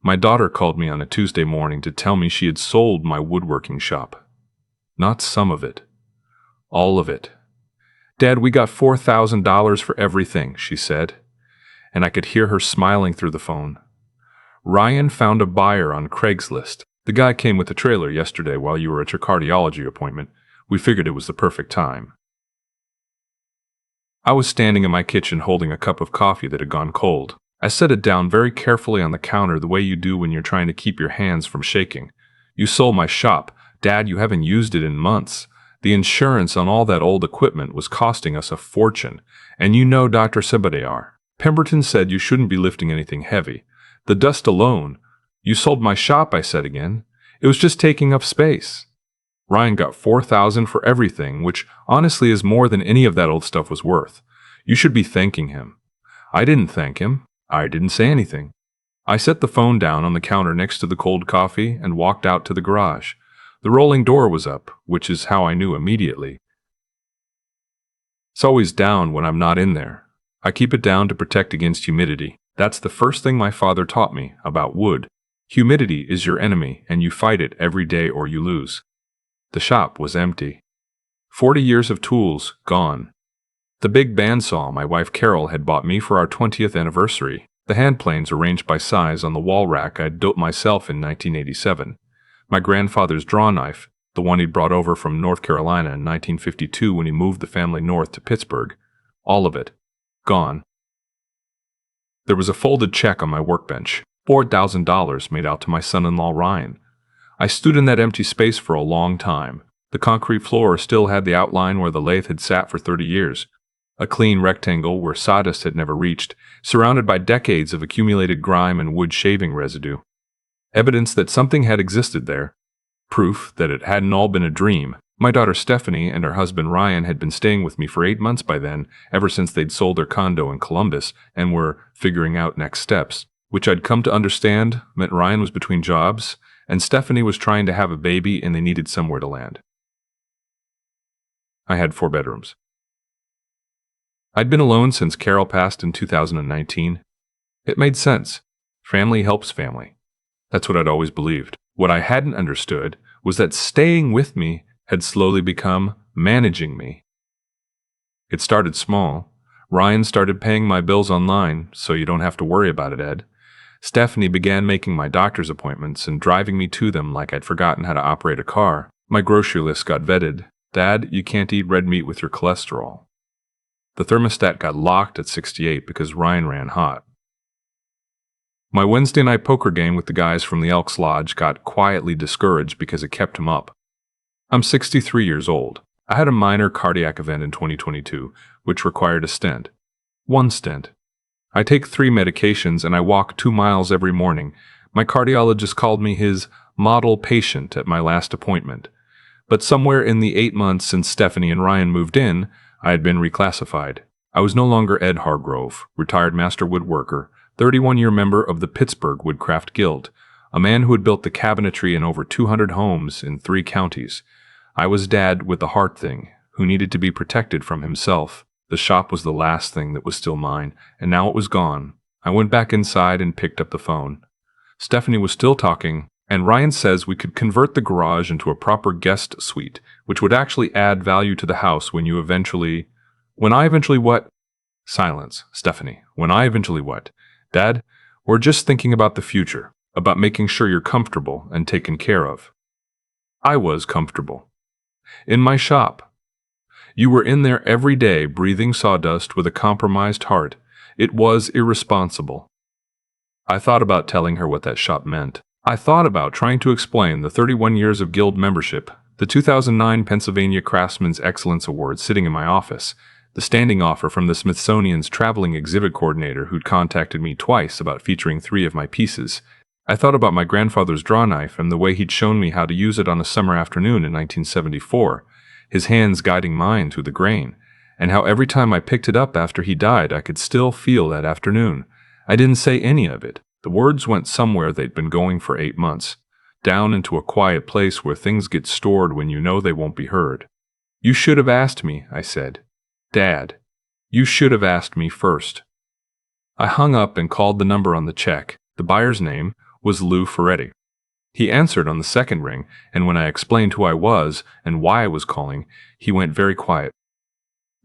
My daughter called me on a Tuesday morning to tell me she had sold my woodworking shop. Not some of it. All of it. "Dad, we got $4,000 for everything," she said, and I could hear her smiling through the phone. "Ryan found a buyer on Craigslist. The guy came with a trailer yesterday while you were at your cardiology appointment. We figured it was the perfect time." I was standing in my kitchen holding a cup of coffee that had gone cold. I set it down very carefully on the counter the way you do when you're trying to keep your hands from shaking. "You sold my shop. Dad, you haven't used it in months. The insurance on all that old equipment was costing us a fortune. And you know Dr. Sebadayar. Pemberton said you shouldn't be lifting anything heavy. The dust alone—" "You sold my shop," I said again. "It was just taking up space." "Ryan got $4,000 for everything, which honestly is more than any of that old stuff was worth. You should be thanking him." I didn't thank him. I didn't say anything. I set the phone down on the counter next to the cold coffee and walked out to the garage. The rolling door was up, which is how I knew immediately. It's always down when I'm not in there. I keep it down to protect against humidity. That's the first thing my father taught me about wood. Humidity is your enemy, and you fight it every day or you lose. The shop was empty. 40 years of tools gone. The big bandsaw my wife Carol had bought me for our 20th anniversary. The hand planes arranged by size on the wall rack I'd built myself in 1987. My grandfather's draw knife, the one he'd brought over from North Carolina in 1952 when he moved the family north to Pittsburgh. All of it. Gone. There was a folded check on my workbench. $4,000 made out to my son-in-law Ryan. I stood in that empty space for a long time. The concrete floor still had the outline where the lathe had sat for 30 years. A clean rectangle where sawdust had never reached, surrounded by decades of accumulated grime and wood shaving residue. Evidence that something had existed there. Proof that it hadn't all been a dream. My daughter Stephanie and her husband Ryan had been staying with me for 8 months by then, ever since they'd sold their condo in Columbus and were figuring out next steps, which I'd come to understand meant Ryan was between jobs, and Stephanie was trying to have a baby and they needed somewhere to land. I had 4 bedrooms. I'd been alone since Carol passed in 2019. It made sense. Family helps family. That's what I'd always believed. What I hadn't understood was that staying with me had slowly become managing me. It started small. Ryan started paying my bills online, so you don't have to worry about it, Ed. Stephanie began making my doctor's appointments and driving me to them like I'd forgotten how to operate a car. My grocery list got vetted. "Dad, you can't eat red meat with your cholesterol." The thermostat got locked at 68 because Ryan ran hot. My Wednesday night poker game with the guys from the Elks Lodge got quietly discouraged because it kept him up. I'm 63 years old. I had a minor cardiac event in 2022, which required a stent. 1 stent. I take 3 medications and I walk 2 miles every morning. My cardiologist called me his model patient at my last appointment. But somewhere in the 8 months since Stephanie and Ryan moved in, I had been reclassified. I was no longer Ed Hargrove, retired master woodworker, 31-year member of the Pittsburgh Woodcraft Guild, a man who had built the cabinetry in over 200 homes in 3 counties. I was Dad with the heart thing, who needed to be protected from himself. The shop was the last thing that was still mine, and now it was gone. I went back inside and picked up the phone. Stephanie was still talking, and Ryan says we could convert the garage into a proper guest suite, which would actually add value to the house when I eventually what? Silence, Stephanie. When I eventually what? Dad, we're just thinking about the future, about making sure you're comfortable and taken care of. I was comfortable. In my shop. You were in there every day breathing sawdust with a compromised heart. It was irresponsible. I thought about telling her what that shop meant. I thought about trying to explain the 31 years of guild membership, the 2009 Pennsylvania Craftsman's Excellence Award sitting in my office, the standing offer from the Smithsonian's traveling exhibit coordinator who'd contacted me twice about featuring 3 of my pieces. I thought about my grandfather's draw knife and the way he'd shown me how to use it on a summer afternoon in 1974, his hands guiding mine through the grain, and how every time I picked it up after he died I could still feel that afternoon. I didn't say any of it. The words went somewhere they'd been going for 8 months, down into a quiet place where things get stored when you know they won't be heard. "You should have asked me," I said. "Dad, you should have asked me first." I hung up and called the number on the check. The buyer's name was Lou Ferretti. He answered on the second ring, and when I explained who I was and why I was calling, he went very quiet.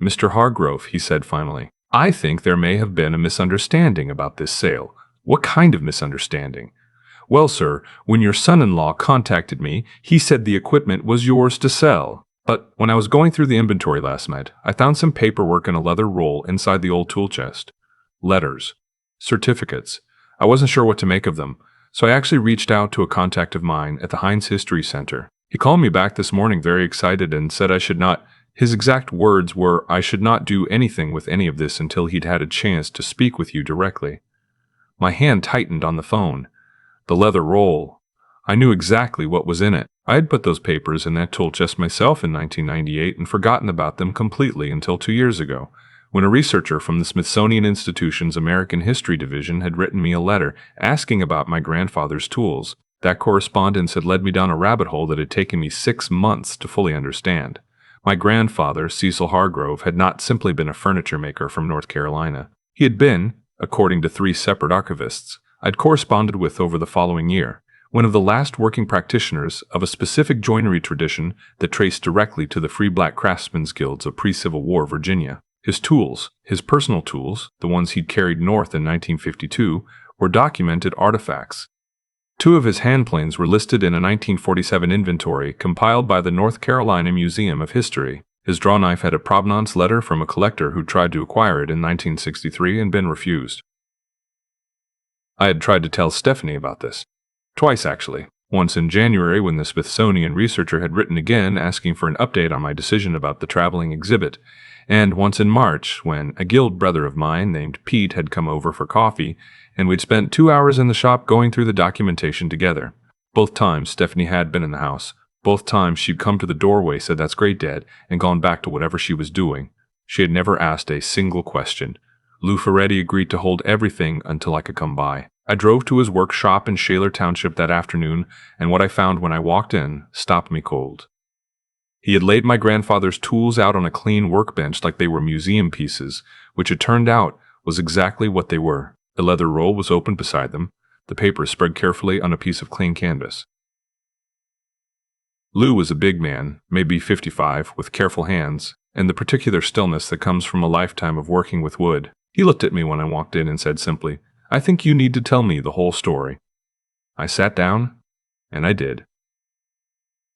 "Mr. Hargrove," he said finally, "I think there may have been a misunderstanding about this sale." "What kind of misunderstanding?" "Well, sir, when your son-in-law contacted me, he said the equipment was yours to sell. But when I was going through the inventory last night, I found some paperwork in a leather roll inside the old tool chest. Letters. Certificates. I wasn't sure what to make of them, so I actually reached out to a contact of mine at the Heinz History Center. He called me back this morning very excited and said I should not— his exact words were, I should not do anything with any of this until he'd had a chance to speak with you directly." My hand tightened on the phone. The leather roll. I knew exactly what was in it. I had put those papers in that tool chest myself in 1998 and forgotten about them completely until 2 years ago, when a researcher from the Smithsonian Institution's American History Division had written me a letter asking about my grandfather's tools. That correspondence had led me down a rabbit hole that had taken me 6 months to fully understand. My grandfather, Cecil Hargrove, had not simply been a furniture maker from North Carolina. He had been, according to 3 separate archivists I'd corresponded with over the following year, one of the last working practitioners of a specific joinery tradition that traced directly to the Free Black Craftsmen's Guilds of pre-Civil War Virginia. His tools, his personal tools, the ones he'd carried north in 1952, were documented artifacts. 2 of his hand planes were listed in a 1947 inventory compiled by the North Carolina Museum of History. His draw knife had a provenance letter from a collector who tried to acquire it in 1963 and been refused. I had tried to tell Stephanie about this. Twice, actually. Once in January when the Smithsonian researcher had written again asking for an update on my decision about the traveling exhibit, and once in March when a guild brother of mine named Pete had come over for coffee, and we'd spent 2 hours in the shop going through the documentation together. Both times Stephanie had been in the house. Both times she'd come to the doorway, said "That's great, Dad," and gone back to whatever she was doing. She had never asked a single question. Lou Ferretti agreed to hold everything until I could come by. I drove to his workshop in Shaler Township that afternoon, and what I found when I walked in stopped me cold. He had laid my grandfather's tools out on a clean workbench like they were museum pieces, which it turned out was exactly what they were. The leather roll was open beside them, the papers spread carefully on a piece of clean canvas. Lou was a big man, maybe 55, with careful hands, and the particular stillness that comes from a lifetime of working with wood. He looked at me when I walked in and said simply, "I think you need to tell me the whole story." I sat down, and I did.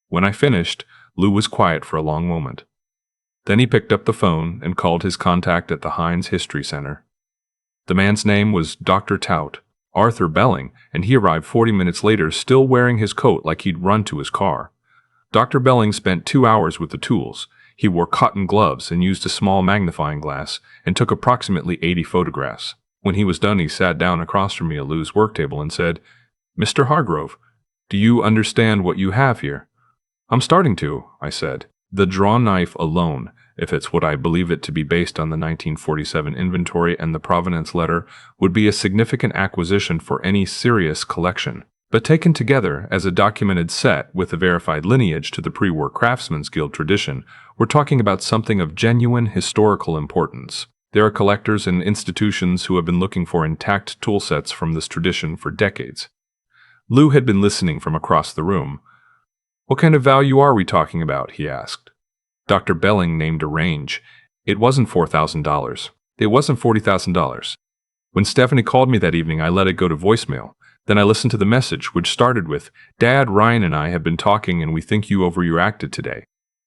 When I finished, Lou was quiet for a long moment. Then he picked up the phone and called his contact at the Heinz History Center. The man's name was Dr. Tout, Arthur Belling, and he arrived 40 minutes later still wearing his coat like he'd run to his car. Dr. Belling spent 2 hours with the tools. He wore cotton gloves and used a small magnifying glass and took approximately 80 photographs. When he was done, he sat down across from me at Lou's work table and said, "Mr. Hargrove, do you understand what you have here?" "I'm starting to," I said. The draw knife alone, if it's what I believe it to be based on the 1947 inventory and the provenance letter, would be a significant acquisition for any serious collection. But taken together as a documented set with a verified lineage to the pre-war Craftsmen's Guild tradition, we're talking about something of genuine historical importance. There are collectors and institutions who have been looking for intact tool sets from this tradition for decades. Lou had been listening from across the room. "What kind of value are we talking about?" he asked. Dr. Belling named a range. It wasn't $4,000. It wasn't $40,000. When Stephanie called me that evening, I let it go to voicemail. Then I listened to the message, which started with, "Dad, Ryan and I have been talking and we think you overreacted today."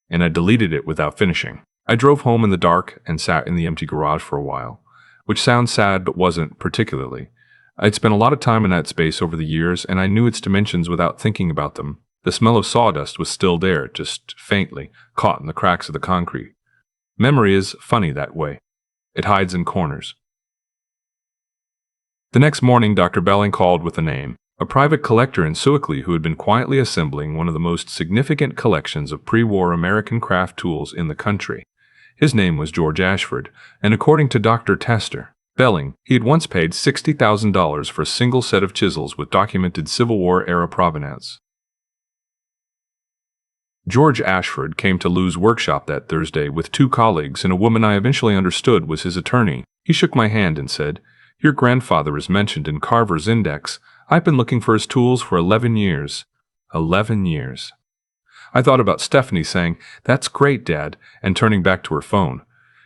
And I deleted it without finishing. I drove home in the dark and sat in the empty garage for a while, which sounds sad but wasn't particularly. I'd spent a lot of time in that space over the years and I knew its dimensions without thinking about them. The smell of sawdust was still there, just faintly, caught in the cracks of the concrete. Memory is funny that way. It hides in corners. The next morning, Dr. Belling called with a name, a private collector in Sewickley who had been quietly assembling one of the most significant collections of pre-war American craft tools in the country. His name was George Ashford, and according to Dr. Tester Belling, he had once paid $60,000 for a single set of chisels with documented Civil War-era provenance. George Ashford came to Lou's workshop that Thursday with 2 colleagues and a woman I eventually understood was his attorney. He shook my hand and said, "Your grandfather is mentioned in Carver's Index. I've been looking for his tools for 11 years. 11 years. I thought about Stephanie saying, "That's great, Dad," and turning back to her phone.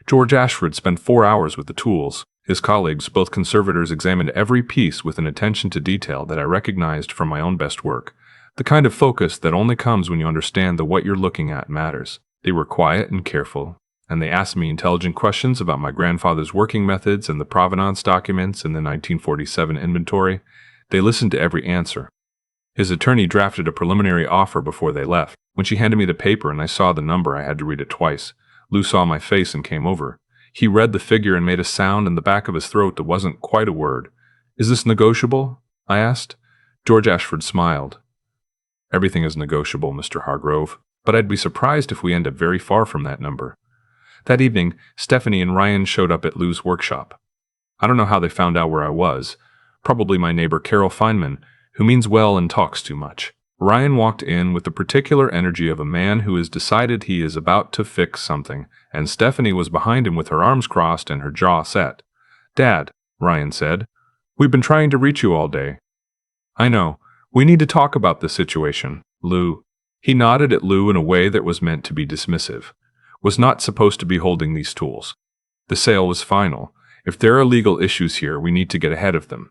George Ashford spent 4 hours with the tools. His colleagues, both conservators, examined every piece with an attention to detail that I recognized from my own best work. The kind of focus that only comes when you understand that what you're looking at matters. They were quiet and careful, and they asked me intelligent questions about my grandfather's working methods and the provenance documents in the 1947 inventory. They listened to every answer. His attorney drafted a preliminary offer before they left. When she handed me the paper and I saw the number, I had to read it twice. Lou saw my face and came over. He read the figure and made a sound in the back of his throat that wasn't quite a word. "Is this negotiable?" I asked. George Ashford smiled. "Everything is negotiable, Mr. Hargrove, but I'd be surprised if we end up very far from that number." That evening, Stephanie and Ryan showed up at Lou's workshop. I don't know how they found out where I was. Probably my neighbor Carol Feynman, who means well and talks too much. Ryan walked in with the particular energy of a man who has decided he is about to fix something, and Stephanie was behind him with her arms crossed and her jaw set. "Dad," Ryan said, "we've been trying to reach you all day." "I know. We need to talk about this situation, Lou." He nodded at Lou in a way that was meant to be dismissive. "Was not supposed to be holding these tools. The sale was final. If there are legal issues here, we need to get ahead of them."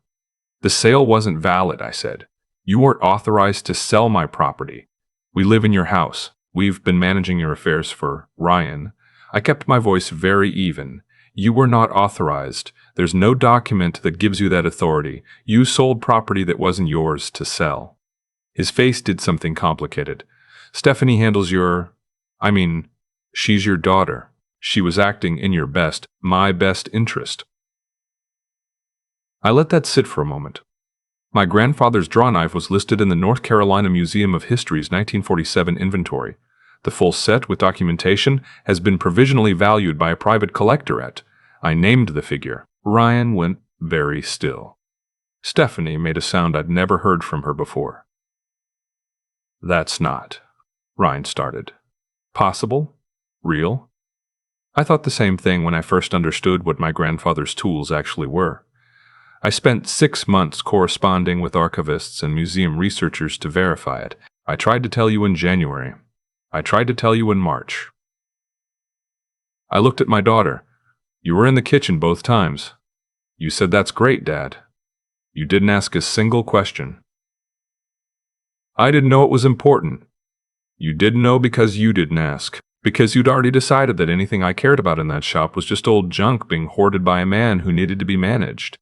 "The sale wasn't valid," I said. "You weren't authorized to sell my property. We live in your house. We've been managing your affairs for Ryan." I kept my voice very even. "You were not authorized. There's no document that gives you that authority. You sold property that wasn't yours to sell." His face did something complicated. "Stephanie handles she's your daughter. She was acting in your my best interest." I let that sit for a moment. My grandfather's draw knife was listed in the North Carolina Museum of History's 1947 inventory. The full set with documentation has been provisionally valued by a private collector at. I named the figure. Ryan went very still. Stephanie made a sound I'd never heard from her before. "That's not," Ryan started. "Possible? Real?" I thought the same thing when I first understood what my grandfather's tools actually were. I spent 6 months corresponding with archivists and museum researchers to verify it. I tried to tell you in January. I tried to tell you in March. I looked at my daughter. "You were in the kitchen both times. You said, 'That's great, Dad.' You didn't ask a single question." "I didn't know it was important." "You didn't know because you didn't ask. Because you'd already decided that anything I cared about in that shop was just old junk being hoarded by a man who needed to be managed."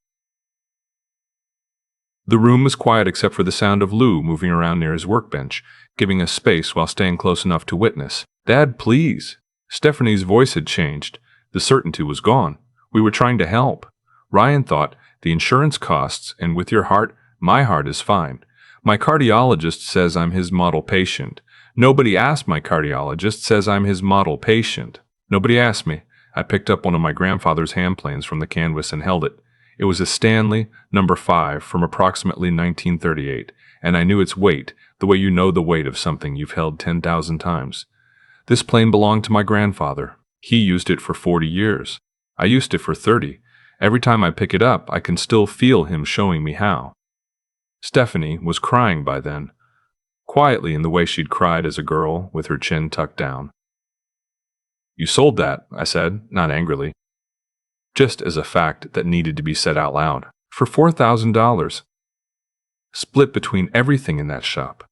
The room was quiet except for the sound of Lou moving around near his workbench, giving us space while staying close enough to witness. "Dad, please." Stephanie's voice had changed. The certainty was gone. We were trying to help. Ryan thought, "The insurance costs, and with your heart, my heart is fine. My cardiologist says I'm his model patient." "Nobody asked my cardiologist says I'm his model patient." "Nobody asked me." I picked up one of my grandfather's hand planes from the canvas and held it. It was a Stanley No. 5 from approximately 1938, and I knew its weight, the way you know the weight of something you've held 10,000 times. This plane belonged to my grandfather. He used it for 40 years. I used it for 30. Every time I pick it up, I can still feel him showing me how. Stephanie was crying by then, quietly in the way she'd cried as a girl, with her chin tucked down. "You sold that," I said, not angrily, just as a fact that needed to be said out loud, "for $4,000. Split between everything in that shop.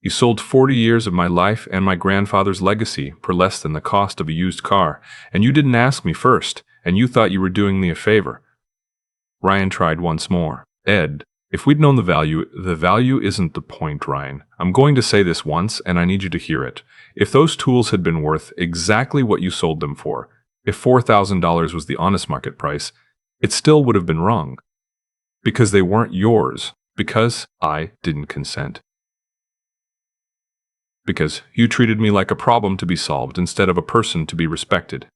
You sold 40 years of my life and my grandfather's legacy for less than the cost of a used car, and you didn't ask me first, and you thought you were doing me a favor." Ryan tried once more. "Ed, if we'd known the value isn't the point, Ryan. I'm going to say this once, and I need you to hear it. If those tools had been worth exactly what you sold them for, if $4,000 was the honest market price, it still would have been wrong. Because they weren't yours. Because I didn't consent. Because you treated me like a problem to be solved instead of a person to be respected."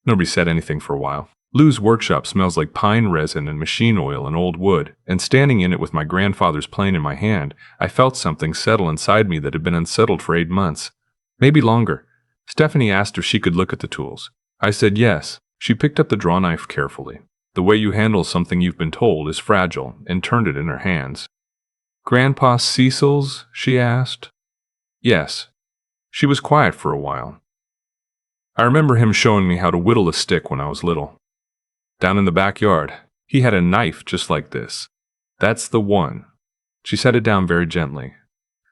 Nobody said anything for a while. Lou's workshop smells like pine resin and machine oil and old wood, and standing in it with my grandfather's plane in my hand, I felt something settle inside me that had been unsettled for 8 months. Maybe longer. Stephanie asked if she could look at the tools. I said yes. She picked up the draw knife carefully. The way you handle something you've been told is fragile," and turned it in her hands. "Grandpa Cecil's?" she asked. "Yes." She was quiet for a while. "I remember him showing me how to whittle a stick when I was little. Down in the backyard, he had a knife just like this. That's the one." She set it down very gently.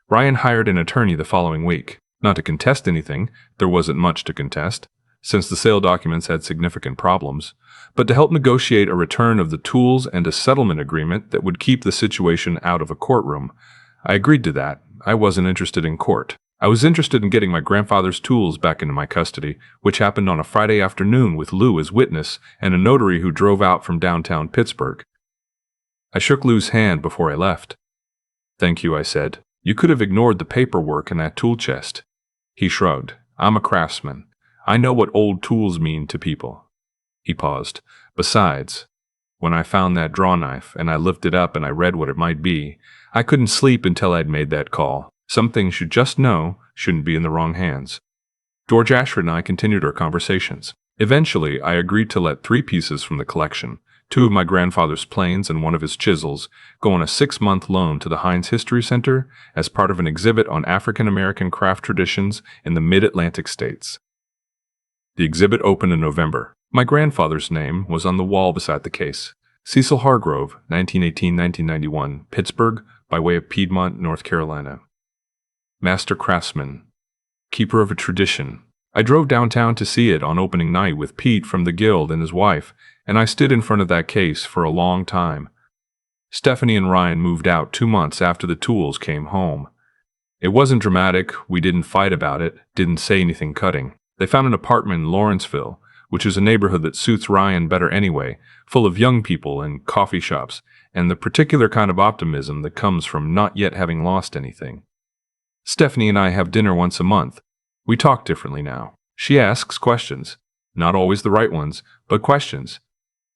"Ryan hired an attorney the following week, not to contest anything, there wasn't much to contest, since the sale documents had significant problems, but to help negotiate a return of the tools and a settlement agreement that would keep the situation out of a courtroom. I agreed to that. I wasn't interested in court. I was interested in getting my grandfather's tools back into my custody, which happened on a Friday afternoon with Lou as witness and a notary who drove out from downtown Pittsburgh. I shook Lou's hand before I left. "Thank you," I said. "You could have ignored the paperwork in that tool chest." He shrugged. "I'm a craftsman. I know what old tools mean to people." He paused. "Besides, when I found that draw knife and I lifted it up and I read what it might be, I couldn't sleep until I'd made that call. Some things you just know shouldn't be in the wrong hands." George Ashford and I continued our conversations. Eventually, I agreed to let 3 pieces from the collection, 2 of my grandfather's planes and 1 of his chisels, go on a 6-month loan to the Heinz History Center as part of an exhibit on African-American craft traditions in the mid-Atlantic states. The exhibit opened in November. My grandfather's name was on the wall beside the case. Cecil Hargrove, 1918-1991, Pittsburgh, by way of Piedmont, North Carolina. Master craftsman, keeper of a tradition. I drove downtown to see it on opening night with Pete from the Guild and his wife, and I stood in front of that case for a long time. Stephanie and Ryan moved out 2 months after the tools came home. It wasn't dramatic, we didn't fight about it, didn't say anything cutting. They found an apartment in Lawrenceville, which is a neighborhood that suits Ryan better anyway, full of young people and coffee shops, and the particular kind of optimism that comes from not yet having lost anything. Stephanie and I have dinner once a month. We talk differently now. She asks questions. Not always the right ones, but questions.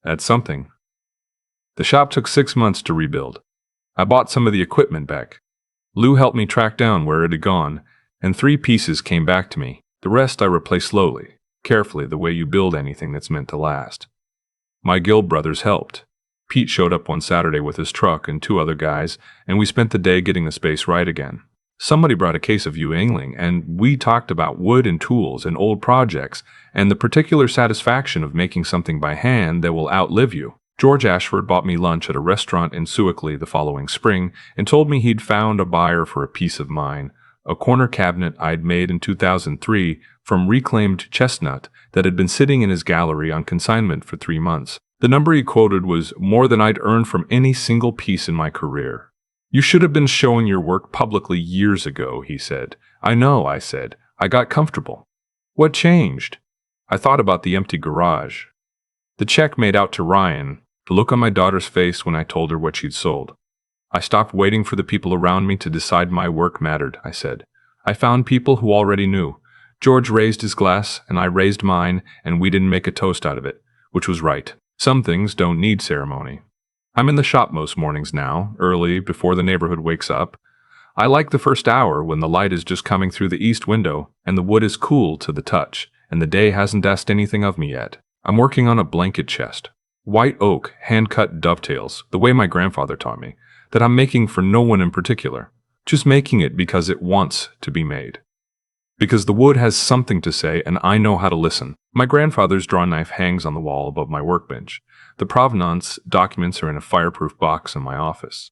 That's something. The shop took 6 months to rebuild. I bought some of the equipment back. Lou helped me track down where it had gone, and 3 pieces came back to me. The rest I replaced slowly, carefully, the way you build anything that's meant to last. My Guild brothers helped. Pete showed up one Saturday with his truck and 2 other guys, and we spent the day getting the space right again. Somebody brought a case of Yingling, and we talked about wood and tools and old projects, and the particular satisfaction of making something by hand that will outlive you. George Ashford bought me lunch at a restaurant in Sewickley the following spring and told me he'd found a buyer for a piece of mine, a corner cabinet I'd made in 2003 from reclaimed chestnut that had been sitting in his gallery on consignment for 3 months. The number he quoted was more than I'd earned from any single piece in my career. "You should have been showing your work publicly years ago," he said. "I know," I said. "I got comfortable." "What changed?" I thought about the empty garage. The check made out to Ryan, the look on my daughter's face when I told her what she'd sold. "I stopped waiting for the people around me to decide my work mattered," I said. "I found people who already knew. George raised his glass, and I raised mine, and we didn't make a toast out of it, which was right. Some things don't need ceremony. I'm in the shop most mornings now, early, before the neighborhood wakes up. I like the first hour when the light is just coming through the east window, and the wood is cool to the touch, and the day hasn't asked anything of me yet. I'm working on a blanket chest. White oak, hand-cut dovetails, the way my grandfather taught me, that I'm making for no one in particular, just making it because it wants to be made. Because the wood has something to say and I know how to listen. My grandfather's draw knife hangs on the wall above my workbench. The provenance documents are in a fireproof box in my office.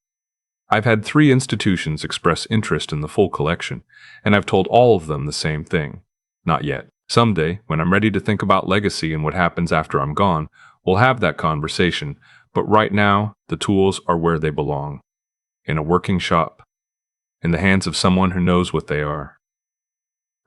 I've had 3 institutions express interest in the full collection, and I've told all of them the same thing. Not yet. Someday, when I'm ready to think about legacy and what happens after I'm gone, we'll have that conversation, but right now, the tools are where they belong. In a working shop. In the hands of someone who knows what they are.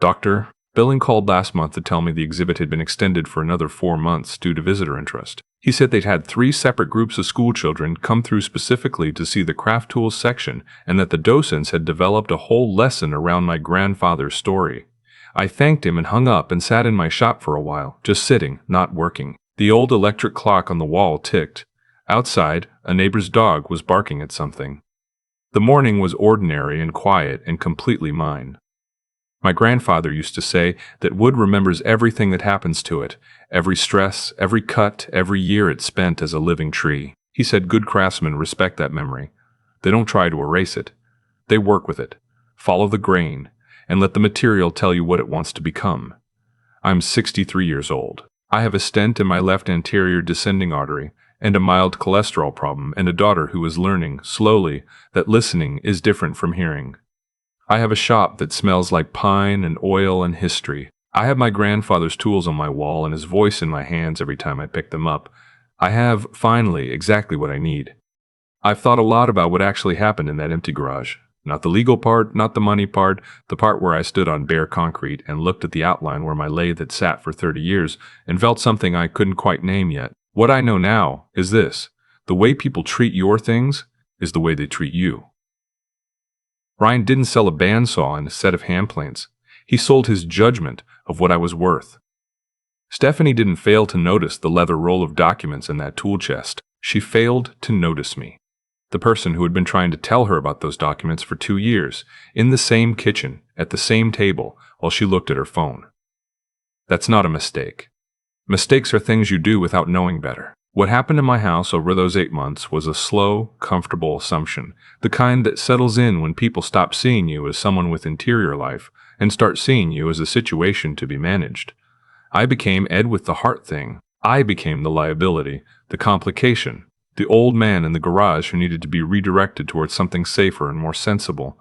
Doctor, Billing called last month to tell me the exhibit had been extended for another 4 months due to visitor interest. He said they'd had 3 separate groups of school children come through specifically to see the craft tools section and that the docents had developed a whole lesson around my grandfather's story. I thanked him and hung up and sat in my shop for a while, just sitting, not working. The old electric clock on the wall ticked. Outside, a neighbor's dog was barking at something. The morning was ordinary and quiet and completely mine. My grandfather used to say that wood remembers everything that happens to it, every stress, every cut, every year it's spent as a living tree. He said good craftsmen respect that memory. They don't try to erase it. They work with it, follow the grain, and let the material tell you what it wants to become. I'm 63 years old. I have a stent in my left anterior descending artery and a mild cholesterol problem and a daughter who is learning, slowly, that listening is different from hearing. I have a shop that smells like pine and oil and history. I have my grandfather's tools on my wall and his voice in my hands every time I pick them up. I have, finally, exactly what I need. I've thought a lot about what actually happened in that empty garage. Not the legal part, not the money part, the part where I stood on bare concrete and looked at the outline where my lathe had sat for 30 years and felt something I couldn't quite name yet. What I know now is this: the way people treat your things is the way they treat you. Ryan didn't sell a bandsaw and a set of hand planes. He sold his judgment of what I was worth. Stephanie didn't fail to notice the leather roll of documents in that tool chest. She failed to notice me, the person who had been trying to tell her about those documents for 2 years, in the same kitchen, at the same table, while she looked at her phone. That's not a mistake. Mistakes are things you do without knowing better. What happened in my house over those 8 months was a slow, comfortable assumption, the kind that settles in when people stop seeing you as someone with interior life and start seeing you as a situation to be managed. I became Ed with the heart thing. I became the liability, the complication, the old man in the garage who needed to be redirected towards something safer and more sensible.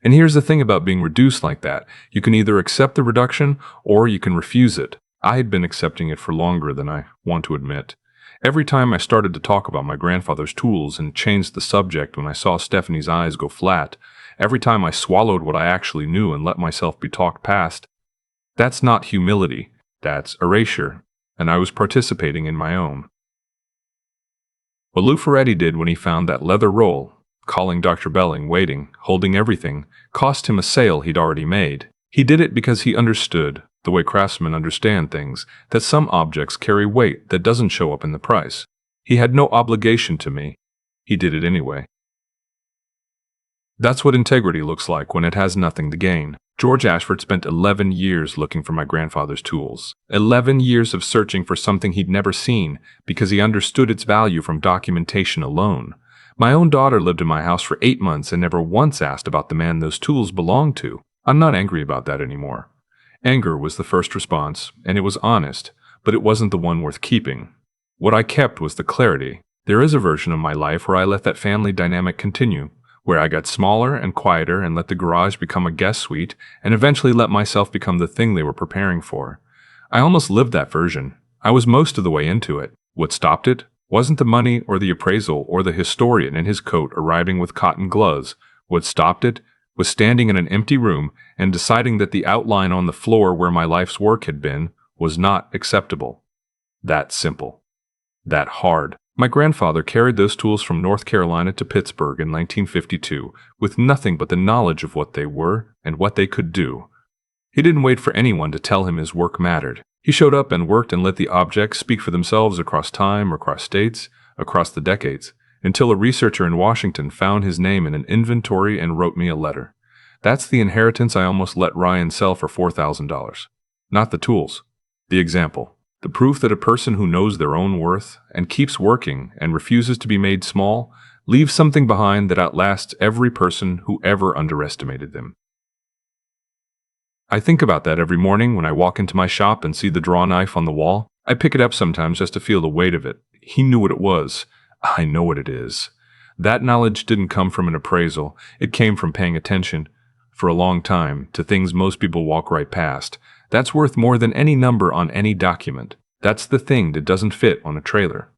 And here's the thing about being reduced like that. You can either accept the reduction or you can refuse it. I had been accepting it for longer than I want to admit. Every time I started to talk about my grandfather's tools and changed the subject when I saw Stephanie's eyes go flat, every time I swallowed what I actually knew and let myself be talked past, that's not humility, that's erasure, and I was participating in my own. What Lou Ferretti did when he found that leather roll, calling Dr. Belling, waiting, holding everything, cost him a sale he'd already made. He did it because he understood, the way craftsmen understand things, that some objects carry weight that doesn't show up in the price. He had no obligation to me. He did it anyway. That's what integrity looks like when it has nothing to gain. George Ashford spent 11 years looking for my grandfather's tools. 11 years of searching for something he'd never seen because he understood its value from documentation alone. My own daughter lived in my house for 8 months and never once asked about the man those tools belonged to. I'm not angry about that anymore. Anger was the first response, and it was honest, but it wasn't the one worth keeping. What I kept was the clarity. There is a version of my life where I let that family dynamic continue, where I got smaller and quieter and let the garage become a guest suite, and eventually let myself become the thing they were preparing for. I almost lived that version. I was most of the way into it. What stopped it wasn't the money or the appraisal or the historian in his coat arriving with cotton gloves. What stopped it was standing in an empty room and deciding that the outline on the floor where my life's work had been was not acceptable. That simple. That hard. My grandfather carried those tools from North Carolina to Pittsburgh in 1952 with nothing but the knowledge of what they were and what they could do. He didn't wait for anyone to tell him his work mattered. He showed up and worked and let the objects speak for themselves across time, across states, across the decades, until a researcher in Washington found his name in an inventory and wrote me a letter. That's the inheritance I almost let Ryan sell for $4,000. Not the tools. The example. The proof that a person who knows their own worth and keeps working and refuses to be made small leaves something behind that outlasts every person who ever underestimated them. I think about that every morning when I walk into my shop and see the draw knife on the wall. I pick it up sometimes just to feel the weight of it. He knew what it was. I know what it is. That knowledge didn't come from an appraisal. It came from paying attention, for a long time, to things most people walk right past. That's worth more than any number on any document. That's the thing that doesn't fit on a trailer.